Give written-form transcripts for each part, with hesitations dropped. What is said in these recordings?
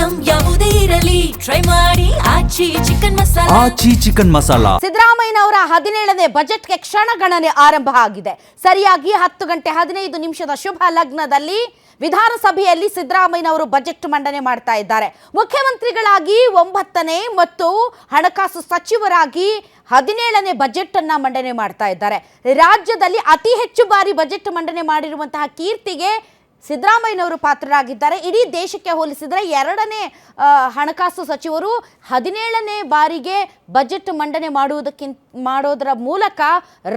Item ಯಾವುದೇ ಇರಲಿ try ಮಾಡಿ ಆಚಿ ಚಿಕನ್ ಮಸಾಲಾ. ಸಿದ್ದರಾಮಯ್ಯನವರ 17ನೇ ಬಜೆಟ್ಗೆ ಕ್ಷಣಗಣನೆ ಆರಂಭ ಆಗಿದೆ. ಸರಿಯಾಗಿ 10:15 ಶುಭ ಲಗ್ನದಲ್ಲಿ ವಿಧಾನಸಭೆಯಲ್ಲಿ ಸಿದ್ದರಾಮಯ್ಯನವರು ಬಜೆಟ್ ಮಂಡನೆ ಮಾಡ್ತಾ ಇದ್ದಾರೆ. ಮುಖ್ಯಮಂತ್ರಿಗಳಾಗಿ 9ನೇ ಮತ್ತು ಹಣಕಾಸು ಸಚಿವರಾಗಿ 17ನೇ ಬಜೆಟ್ ಅನ್ನ ಮಂಡನೆ ಮಾಡ್ತಾ ಇದ್ದಾರೆ. ರಾಜ್ಯದಲ್ಲಿ ಅತಿ ಹೆಚ್ಚು ಬಾರಿ ಬಜೆಟ್ ಮಂಡನೆ ಮಾಡಿರುವಂತಹ ಕೀರ್ತಿಗೆ ಸಿದ್ದರಾಮಯ್ಯನವರು ಪಾತ್ರರಾಗಿದ್ದಾರೆ. ಇಡೀ ದೇಶಕ್ಕೆ ಹೋಲಿಸಿದರೆ 2ನೇ ಹಣಕಾಸು ಸಚಿವರು 17ನೇ ಬಾರಿಗೆ ಬಜೆಟ್ ಮಂಡನೆ ಮಾಡೋದರ ಮೂಲಕ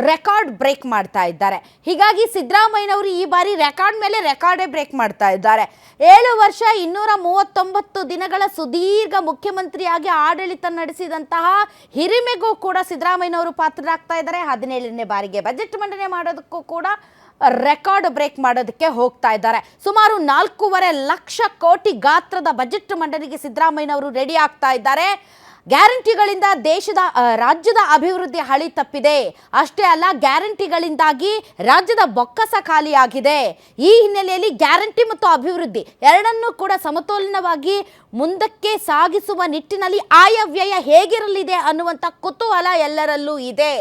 ರೆಕಾರ್ಡ್ ಬ್ರೇಕ್ ಮಾಡ್ತಾ ಇದ್ದಾರೆ. ಹೀಗಾಗಿ ಸಿದ್ದರಾಮಯ್ಯನವರು ಈ ಬಾರಿ ರೆಕಾರ್ಡ್ ಮೇಲೆ ರೆಕಾರ್ಡೇ ಬ್ರೇಕ್ ಮಾಡ್ತಾ ಇದ್ದಾರೆ. 7 ವರ್ಷ 239 ದಿನಗಳ ಸುದೀರ್ಘ ಮುಖ್ಯಮಂತ್ರಿಯಾಗಿ ಆಡಳಿತ ನಡೆಸಿದಂತಹ ಹಿರಿಮೆಗೂ ಕೂಡ ಸಿದ್ದರಾಮಯ್ಯನವರು ಪಾತ್ರರಾಗ್ತಾ ಇದ್ದಾರೆ. 17ನೇ ಬಾರಿಗೆ ಬಜೆಟ್ ಮಂಡನೆ ಮಾಡೋದಕ್ಕೂ ಕೂಡ ರೆಕಾರ್ಡ್ ಬ್ರೇಕ್ ಮಾಡೋದಕ್ಕೆ ಹೋಗ್ತಾ ಇದ್ದಾರೆ. ಸುಮಾರು 4.5 ಲಕ್ಷ ಕೋಟಿ ಗಾತ್ರದ ಬಜೆಟ್ ಮಂಡನೆಗೆ ಸಿದ್ದರಾಮಯ್ಯನವರು ರೆಡಿ ಆಗ್ತಾ ಇದ್ದಾರೆ. ಗ್ಯಾರಂಟಿಗಳಿಂದ ರಾಜ್ಯದ ಅಭಿವೃದ್ಧಿ ಹಳಿ ತಪ್ಪಿದೆ. ಅಷ್ಟೇ ಅಲ್ಲ, ಗ್ಯಾರಂಟಿಗಳಿಂದಾಗಿ ರಾಜ್ಯದ ಬೊಕ್ಕಸ ಖಾಲಿಯಾಗಿದೆ. ಈ ಹಿನ್ನೆಲೆಯಲ್ಲಿ ಗ್ಯಾರಂಟಿ ಮತ್ತು ಅಭಿವೃದ್ಧಿ ಎರಡನ್ನೂ ಕೂಡ ಸಮತೋಲನವಾಗಿ ಮುಂದಕ್ಕೆ ಸಾಗಿಸುವ ನಿಟ್ಟಿನಲ್ಲಿ ಆಯವ್ಯಯ ಹೇಗಿರಲಿದೆ ಅನ್ನುವಂಥ ಕುತೂಹಲ ಎಲ್ಲರಲ್ಲೂ ಇದೆ.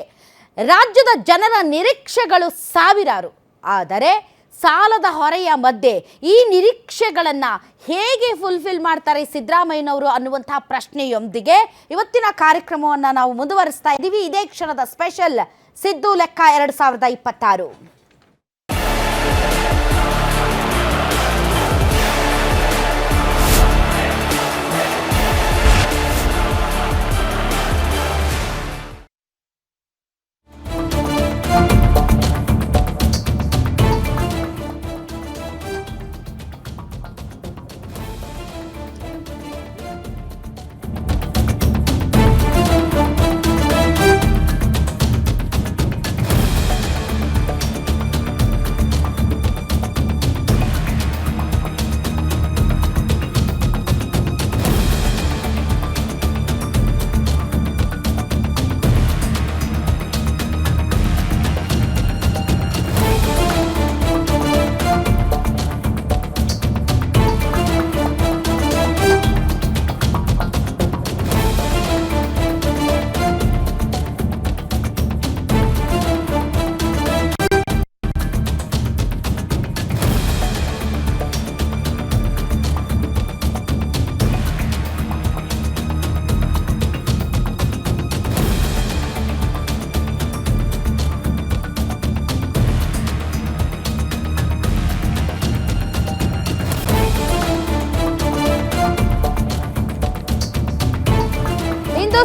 ರಾಜ್ಯದ ಜನರ ನಿರೀಕ್ಷೆಗಳು ಸಾವಿರಾರು. ಆದರೆ ಸಾಲದ ಹೊರೆಯ ಮಧ್ಯೆ ಈ ನಿರೀಕ್ಷೆಗಳನ್ನು ಹೇಗೆ ಫುಲ್ಫಿಲ್ ಮಾಡ್ತಾರೆ ಸಿದ್ದರಾಮಯ್ಯನವರು ಅನ್ನುವಂತಹ ಪ್ರಶ್ನೆಯೊಂದಿಗೆ ಇವತ್ತಿನ ಕಾರ್ಯಕ್ರಮವನ್ನು ನಾವು ಮುಂದುವರಿಸ್ತಾ ಇದ್ದೀವಿ. ಇದೇ ಕ್ಷಣದ ಸ್ಪೆಷಲ್ ಸಿದ್ದು ಲೆಕ್ಕ 2026.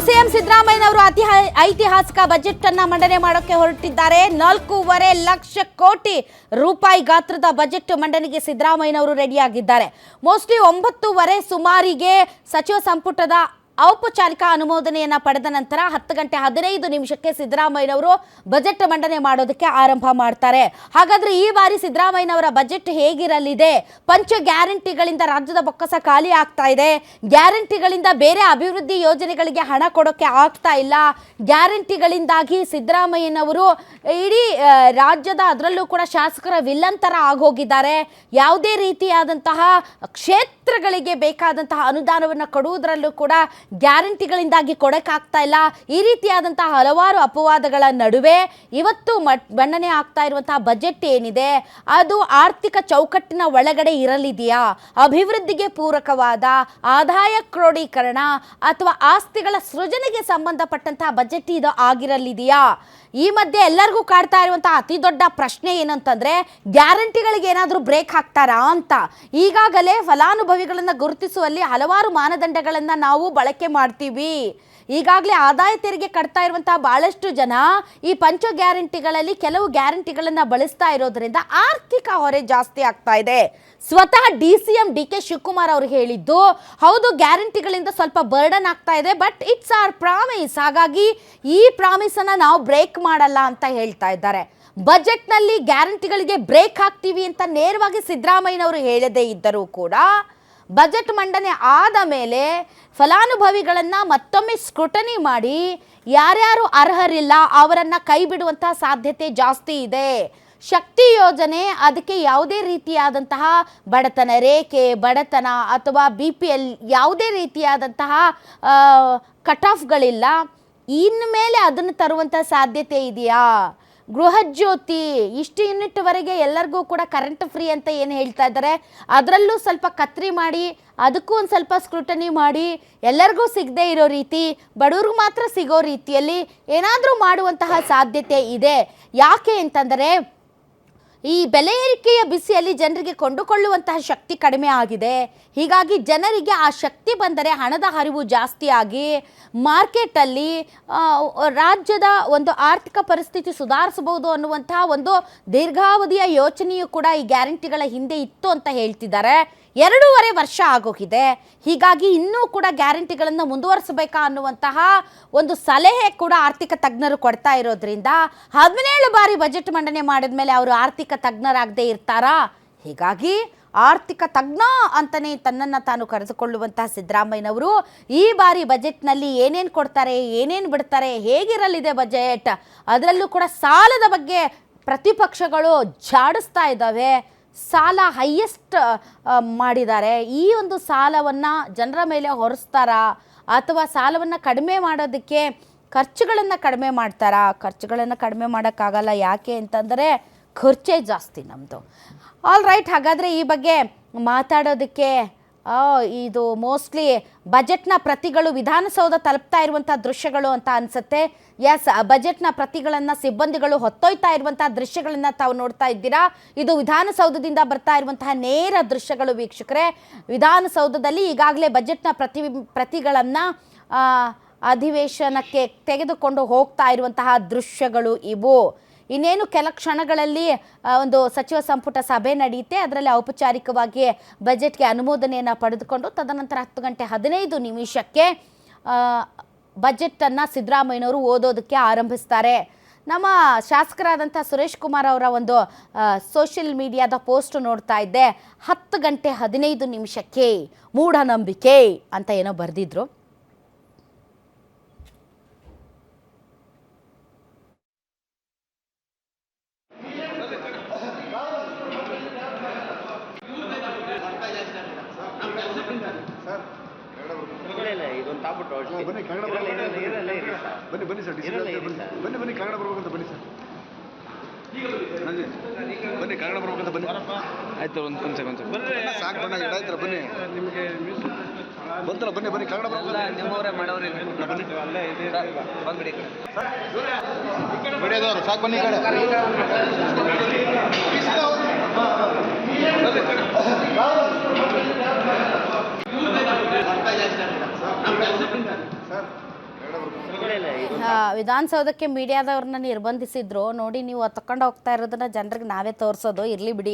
ಸಿಎಂ ಸಿದ್ದರಾಮಯ್ಯನವರು ಐತಿಹಾಸಿಕ ಬಜೆಟ್ ಅನ್ನ ಮಂಡನೆ ಮಾಡೋಕೆ ಹೊರಟಿದ್ದಾರೆ. 4.5 ಲಕ್ಷ ಕೋಟಿ ರೂಪಾಯಿ ಗಾತ್ರದ ಬಜೆಟ್ ಮಂಡನೆಗೆ ಸಿದ್ದರಾಮಯ್ಯನವರು ರೆಡಿಯಾಗಿದ್ದಾರೆ. ಮೋಸ್ಟ್ಲಿ 9:30 ಸುಮಾರಿಗೆ ಸಚಿವ ಸಂಪುಟದ ಔಪಚಾರಿಕ ಅನುಮೋದನೆಯನ್ನು ಪಡೆದ ನಂತರ 10:15 ಸಿದ್ದರಾಮಯ್ಯನವರು ಬಜೆಟ್ ಮಂಡನೆ ಮಾಡೋದಕ್ಕೆ ಆರಂಭ ಮಾಡ್ತಾರೆ. ಹಾಗಾದ್ರೆ ಈ ಬಾರಿ ಸಿದ್ದರಾಮಯ್ಯನವರ ಬಜೆಟ್ ಹೇಗಿರಲಿದೆ? ಪಂಚ ಗ್ಯಾರಂಟಿಗಳಿಂದ ರಾಜ್ಯದ ಬೊಕ್ಕಸ ಖಾಲಿ ಆಗ್ತಾ ಇದೆ. ಗ್ಯಾರಂಟಿಗಳಿಂದ ಬೇರೆ ಅಭಿವೃದ್ಧಿ ಯೋಜನೆಗಳಿಗೆ ಹಣ ಕೊಡೋಕೆ ಆಗ್ತಾ ಇಲ್ಲ. ಗ್ಯಾರಂಟಿಗಳಿಂದಾಗಿ ಸಿದ್ದರಾಮಯ್ಯನವರು ಇಡೀ ರಾಜ್ಯದ ಅದರಲ್ಲೂ ಕೂಡ ಶಾಸಕರ ವಿಲ್ಲನ್ ಥರ ಆಗೋಗಿದ್ದಾರೆ. ಯಾವುದೇ ರೀತಿಯಾದಂತಹ ಕ್ಷೇತ್ರಗಳಿಗೆ ಬೇಕಾದಂತಹ ಅನುದಾನವನ್ನು ಕೊಡುವುದರಲ್ಲೂ ಕೂಡ ಗ್ಯಾರಂಟಿಗಳಿಂದಾಗಿ ಕೊಡಕ್ಕಾಗ್ತಾ ಇಲ್ಲ. ಈ ರೀತಿಯಾದಂತಹ ಹಲವಾರು ಅಪವಾದಗಳ ನಡುವೆ ಇವತ್ತು ಮಂಡನೆ ಆಗ್ತಾ ಇರುವಂತಹ ಬಜೆಟ್ ಏನಿದೆ ಅದು ಆರ್ಥಿಕ ಚೌಕಟ್ಟಿನ ಒಳಗಡೆ ಇರಲಿದೆಯಾ? ಅಭಿವೃದ್ಧಿಗೆ ಪೂರಕವಾದ ಆದಾಯ ಕ್ರೋಢೀಕರಣ ಅಥವಾ ಆಸ್ತಿಗಳ ಸೃಜನೆಗೆ ಸಂಬಂಧಪಟ್ಟಂತಹ ಬಜೆಟ್ ಇದು ಆಗಿರಲಿದೆಯಾ? ಈ ಮಧ್ಯೆ ಎಲ್ಲರಿಗೂ ಕಾಡ್ತಾ ಇರುವಂತಹ ಅತಿ ದೊಡ್ಡ ಪ್ರಶ್ನೆ ಏನಂತಂದ್ರೆ ಗ್ಯಾರಂಟಿಗಳಿಗೆ ಏನಾದರೂ ಬ್ರೇಕ್ ಹಾಕ್ತಾರಾ ಅಂತ. ಈಗಾಗಲೇ ಫಲಾನುಭವಿಗಳನ್ನು ಗುರುತಿಸುವಲ್ಲಿ ಹಲವಾರು ಮಾನದಂಡಗಳನ್ನು ನಾವು ಬಳಕೆ ಮಾಡ್ತೀವಿ. ಈಗಾಗಲೇ ಆದಾಯ ತೆರಿಗೆ ಕಟ್ತಾ ಇರುವಂತಹ ಬಹಳಷ್ಟು ಜನ ಈ ಪಂಚ ಗ್ಯಾರಂಟಿಗಳಲ್ಲಿ ಕೆಲವು ಗ್ಯಾರಂಟಿಗಳನ್ನು ಬಳಸ್ತಾ ಇರೋದ್ರಿಂದ ಆರ್ಥಿಕ ಹೊರೆ ಜಾಸ್ತಿ ಆಗ್ತಾ ಇದೆ. ಸ್ವತಃ DCM DK ಶಿವಕುಮಾರ್ ಅವರು ಹೇಳಿದ್ದು ಹೌದು, ಗ್ಯಾರಂಟಿಗಳಿಂದ ಸ್ವಲ್ಪ ಬರ್ಡನ್ ಆಗ್ತಾ ಇದೆ, ಬಟ್ ಇಟ್ಸ್ ಆರ್ ಪ್ರಾಮಿಸ್, ಹಾಗಾಗಿ ಈ ಪ್ರಾಮಿಸನ್ನು ನಾವು ಬ್ರೇಕ್ ಮಾಡಲ್ಲ ಅಂತ ಹೇಳ್ತಾ ಇದ್ದಾರೆ. ಬಜೆಟ್ನಲ್ಲಿ ಗ್ಯಾರಂಟಿಗಳಿಗೆ ಬ್ರೇಕ್ ಹಾಕ್ತೀವಿ ಅಂತ ನೇರವಾಗಿ ಸಿದ್ದರಾಮಯ್ಯನವರು ಹೇಳದೇ ಇದ್ದರೂ ಕೂಡ ಬಜೆಟ್ ಮಂಡನೆ ಆದ ಮೇಲೆ ಫಲಾನುಭವಿಗಳನ್ನು ಮತ್ತೊಮ್ಮೆ ಸ್ಕ್ರೂಟನಿ ಮಾಡಿ ಯಾರ್ಯಾರು ಅರ್ಹರಿಲ್ಲ ಅವರನ್ನು ಕೈ ಬಿಡುವಂತಹ ಸಾಧ್ಯತೆ ಜಾಸ್ತಿ ಇದೆ. ಶಕ್ತಿ ಯೋಜನೆ ಅದಕ್ಕೆ ಯಾವುದೇ ರೀತಿಯಾದಂತಹ ಬಡತನ ರೇಖೆ, ಬಡತನ ಅಥವಾ BPL ಯಾವುದೇ ರೀತಿಯಾದಂತಹ ಕಟ್ ಆಫ್ಗಳಿಲ್ಲ. ಇನ್ಮೇಲೆ ಅದನ್ನು ತರುವಂಥ ಸಾಧ್ಯತೆ ಇದೆಯಾ? ಗೃಹಜ್ಯೋತಿ ಇಷ್ಟು ಯೂನಿಟ್ವರೆಗೆ ಎಲ್ಲರಿಗೂ ಕೂಡ ಕರೆಂಟ್ ಫ್ರೀ ಅಂತ ಏನು ಹೇಳ್ತಾ ಇದ್ದಾರೆ, ಅದರಲ್ಲೂ ಸ್ವಲ್ಪ ಕತ್ರಿ ಮಾಡಿ ಅದಕ್ಕೂ ಒಂದು ಸ್ವಲ್ಪ ಸ್ಕ್ರೂಟನಿ ಮಾಡಿ ಎಲ್ಲರಿಗೂ ಸಿಗದೇ ಇರೋ ರೀತಿ, ಬಡವ್ರಿಗೆ ಮಾತ್ರ ಸಿಗೋ ರೀತಿಯಲ್ಲಿ ಏನಾದರೂ ಮಾಡುವಂತಹ ಸಾಧ್ಯತೆ ಇದೆ. ಯಾಕೆ ಅಂತಂದರೆ ಈ ಬೆಲೆ ಏರಿಕೆಯ ಬಿಸಿಯಲ್ಲಿ ಜನರಿಗೆ ಕೊಂಡುಕೊಳ್ಳುವಂತಹ ಶಕ್ತಿ ಕಡಿಮೆ ಆಗಿದೆ. ಹೀಗಾಗಿ ಜನರಿಗೆ ಆ ಶಕ್ತಿ ಬಂದರೆ ಹಣದ ಹರಿವು ಜಾಸ್ತಿ ಆಗಿ ಮಾರ್ಕೆಟಲ್ಲಿ ರಾಜ್ಯದ ಒಂದು ಆರ್ಥಿಕ ಪರಿಸ್ಥಿತಿ ಸುಧಾರಿಸಬಹುದು ಅನ್ನುವಂತಹ ಒಂದು ದೀರ್ಘಾವಧಿಯ ಯೋಚನೆಯು ಕೂಡ ಈ ಗ್ಯಾರಂಟಿಗಳ ಹಿಂದೆ ಇತ್ತು ಅಂತ ಹೇಳ್ತಿದ್ದಾರೆ. 2.5 ವರ್ಷ ಆಗೋಗಿದೆ. ಹೀಗಾಗಿ ಇನ್ನೂ ಕೂಡ ಗ್ಯಾರಂಟಿಗಳನ್ನು ಮುಂದುವರಿಸಬೇಕಾ ಅನ್ನುವಂತಹ ಒಂದು ಸಲಹೆ ಕೂಡ ಆರ್ಥಿಕ ತಜ್ಞರು ಕೊಡ್ತಾ ಇರೋದ್ರಿಂದ 17 ಬಾರಿ ಬಜೆಟ್ ಮಂಡನೆ ಮಾಡಿದ ಮೇಲೆ ಅವರು ಆರ್ಥಿಕ ತಜ್ಞರಾಗದೇ ಇರ್ತಾರಾ? ಹೀಗಾಗಿ ಆರ್ಥಿಕ ತಜ್ಞ ಅಂತಲೇ ತನ್ನನ್ನು ತಾನು ಕರೆದುಕೊಳ್ಳುವಂತಹ ಸಿದ್ದರಾಮಯ್ಯನವರು ಈ ಬಾರಿ ಬಜೆಟ್ನಲ್ಲಿ ಏನೇನು ಕೊಡ್ತಾರೆ, ಏನೇನು ಬಿಡ್ತಾರೆ, ಹೇಗಿರಲಿದೆ ಬಜೆಟ್, ಅದರಲ್ಲೂ ಕೂಡ ಸಾಲದ ಬಗ್ಗೆ ಪ್ರತಿಪಕ್ಷಗಳು ಜಾಡಿಸ್ತಾ ಇದ್ದಾವೆ. ಸಾಲ ಹೈಯೆಸ್ಟ್ ಮಾಡಿದ್ದಾರೆ. ಈ ಒಂದು ಸಾಲವನ್ನು ಜನರ ಮೇಲೆ ಹೊರಿಸ್ತಾರಾ ಅಥವಾ ಸಾಲವನ್ನು ಕಡಿಮೆ ಮಾಡೋದಕ್ಕೆ ಖರ್ಚುಗಳನ್ನು ಕಡಿಮೆ ಮಾಡ್ತಾರಾ? ಖರ್ಚುಗಳನ್ನು ಕಡಿಮೆ ಮಾಡೋಕ್ಕಾಗಲ್ಲ. ಯಾಕೆ ಅಂತಂದರೆ ಖರ್ಚೇ ಜಾಸ್ತಿ ನಮ್ಮದು. ಆಲ್ ರೈಟ್, ಹಾಗಾದರೆ ಈ ಬಗ್ಗೆ ಮಾತಾಡೋದಕ್ಕೆ ಇದು ಮೋಸ್ಟ್ಲಿ ಬಜೆಟ್ನ ಪ್ರತಿಗಳು ವಿಧಾನಸೌಧ ತಲುಪ್ತಾ ಇರುವಂಥ ದೃಶ್ಯಗಳು ಅಂತ ಅನಿಸುತ್ತೆ. ಎಸ್, ಬಜೆಟ್ನ ಪ್ರತಿಗಳನ್ನು ಸಿಬ್ಬಂದಿಗಳು ಹೊತ್ತೊಯ್ತಾ ಇರುವಂಥ ದೃಶ್ಯಗಳನ್ನು ತಾವು ನೋಡ್ತಾ ಇದ್ದೀರಾ. ಇದು ವಿಧಾನಸೌಧದಿಂದ ಬರ್ತಾ ಇರುವಂತಹ ನೇರ ದೃಶ್ಯಗಳು ವೀಕ್ಷಕರೇ. ವಿಧಾನಸೌಧದಲ್ಲಿ ಈಗಾಗಲೇ ಬಜೆಟ್ನ ಪ್ರತಿಗಳನ್ನು ಅಧಿವೇಶನಕ್ಕೆ ತೆಗೆದುಕೊಂಡು ಹೋಗ್ತಾ ಇರುವಂತಹ ದೃಶ್ಯಗಳು ಇವು. ಇನ್ನೇನು ಕೆಲ ಕ್ಷಣಗಳಲ್ಲಿ ಒಂದು ಸಚಿವ ಸಂಪುಟ ಸಭೆ ನಡೆಯುತ್ತೆ. ಅದರಲ್ಲಿ ಔಪಚಾರಿಕವಾಗಿ ಬಜೆಟ್ಗೆ ಅನುಮೋದನೆಯನ್ನು ಪಡೆದುಕೊಂಡು ತದನಂತರ 10:15 ಬಜೆಟನ್ನು ಸಿದ್ದರಾಮಯ್ಯನವರು ಓದೋದಕ್ಕೆ ಆರಂಭಿಸ್ತಾರೆ. ನಮ್ಮ ಶಾಸಕರಾದಂಥ ಸುರೇಶ್ ಕುಮಾರ್ ಅವರ ಒಂದು ಸೋಷಿಯಲ್ ಮೀಡಿಯಾದ ಪೋಸ್ಟ್ ನೋಡ್ತಾ ಇದ್ದೆ. 10:15 ಮೂಢನಂಬಿಕೆ ಅಂತ ಏನೋ ಬರೆದಿದ್ರು. ಬನ್ನಿ ಕನ್ನಡ ಬನ್ನಿ ಸರ್, ಬನ್ನಿ ಕನ್ನಡ ಬರ್ಬೇಕಂತ ಬನ್ನಿ ಸರ್, ಬನ್ನಿ ಕನ್ನಡ ಬರ್ಬೇಕಂತ ಬನ್ನಿ. ಆಯ್ತು, ಒಂದು ಸೆಕೆಂಡ್ ಸಾಕು ಬಣ್ಣ ಎಡಾಯ್ತರ ಬನ್ನಿ, ನಿಮಗೆ ಬಂತಲ್ಲ ಬನ್ನಿ ಕನ್ನಡ ಬರಲ್ಲ, ನಿಮ್ಮವರೇ ಮಾಡೋರಿ ಬಿಡಿಯೋದವ್ರು ಸಾಕು ಬನ್ನಿ ಕಡೆ. ವಿಧಾನಸೌಧಕ್ಕೆ ಮೀಡಿಯಾದವ್ರನ್ನ ನಿರ್ಬಂಧಿಸಿದ್ರು ನೋಡಿ. ನೀವು ತಕೊಂಡು ಹೋಗ್ತಾ ಇರೋದನ್ನ ಜನರಿಗೆ ನಾವೇ ತೋರಿಸೋದು ಇರಲಿ ಬಿಡಿ.